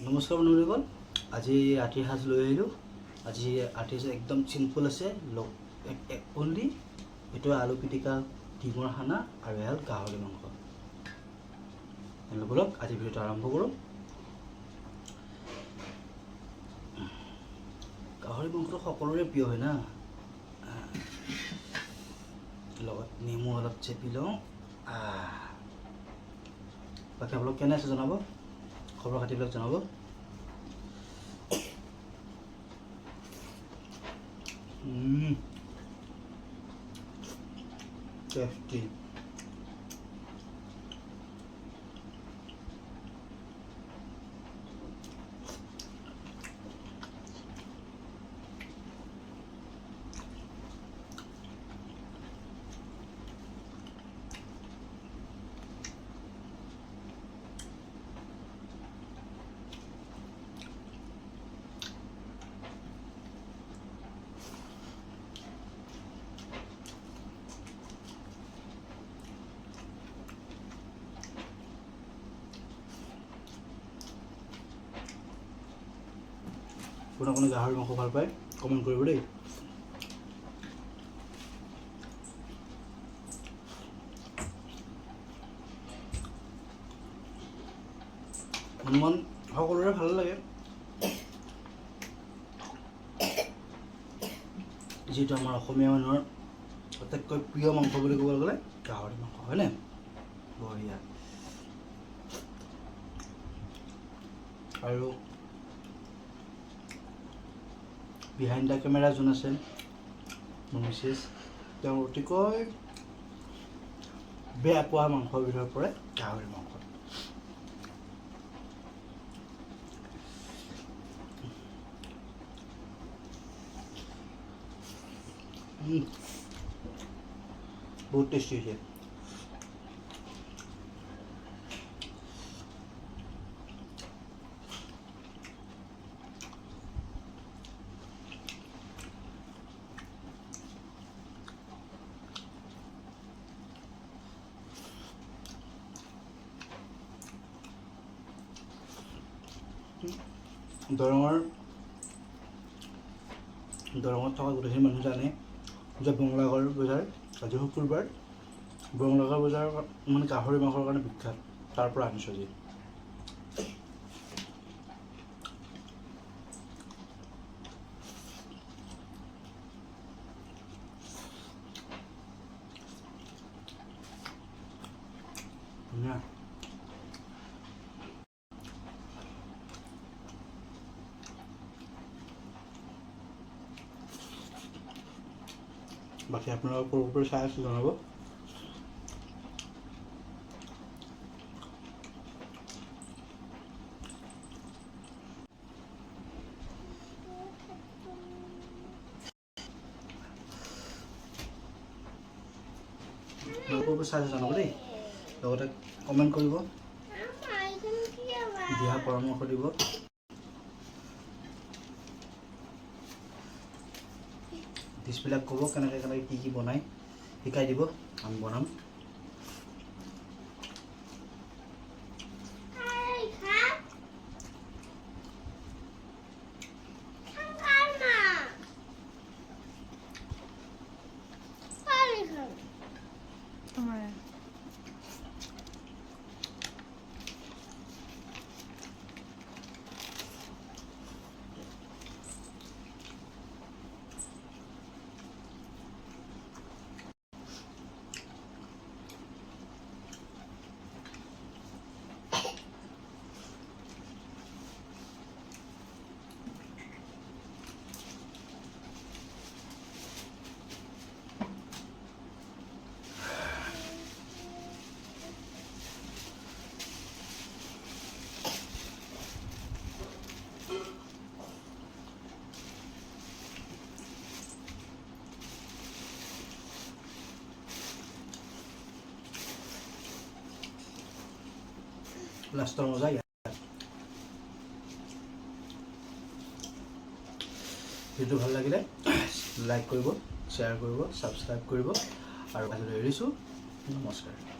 নমস্কাৰ বন্ধুসকল, আজি ৰাতিৰ সাজ লৈ আহিলোঁ। আজি ৰাতিৰ সাজ একদম চিম্পল আছে, অনলি এইটো আলু পিটিকা, ডিমৰ খানা আৰু এহাল গাহৰি মাংস। ব'লক আজি ভিডিঅ'টো আৰম্ভ কৰোঁ। গাহৰি মাংসটো সকলোৰে প্ৰিয় হয় না, লগত নেমু অলপ চেপি লওঁ। বাকী আপোনালোক কেনে আছে জনাব, খবৰ খাতিবিলাক জনাব। টেষ্টি। কোনে গাহৰি মাংস ভাল পায় কমেণ্ট কৰিব দেই। হনুমান সকলোৰে ভাল লাগে, যিটো আমাৰ অসমীয়া মানুহৰ আটাইতকৈ প্ৰিয় মাংস বুলি ক'বলৈ গ'লে গাহৰি মাংস, হয়নে? বঢ়িয়া। আৰু বিহাইণ্ড দ্য কেমেৰা যোন আছে, মোৰ মিছেছ, তেওঁ অতিকৈ বেয়া পোৱা মাংসৰ ভিতৰত পৰে গাহৰি মাংস। বহুত টেষ্টি হৈছে। দৰঙত থকা গোটেইখিনি মানুহ জানে যে বঙলাগড় বজাৰ আজি শুকুৰবাৰ, বঙলাগড় বজাৰ মানে গাহৰি মাংসৰ কাৰণে বিখ্যাত, তাৰ পৰা আনিছোঁ আজি। ধুনীয়া। বাকী আপোনালোকৰ ক'ৰ পৰা চাই আছে জনাব। আপোনালোকৰ চাই আছে জনাব দেই, লগতে কমেণ্ট কৰিব, দিহা পৰামৰ্শ দিব। ডিছবিলাক ক'ব কেনেকৈ কি বনাই, শিকাই দিব, আমি বনাম। লাষ্টৰ মজা ইয়াত। ভিডিঅ'টো ভাল লাগিলে লাইক কৰিব, শ্বেয়াৰ কৰিব, ছাবস্ক্ৰাইব কৰিব, আৰু আজিলৈ এৰিছোঁ। নমস্কাৰ।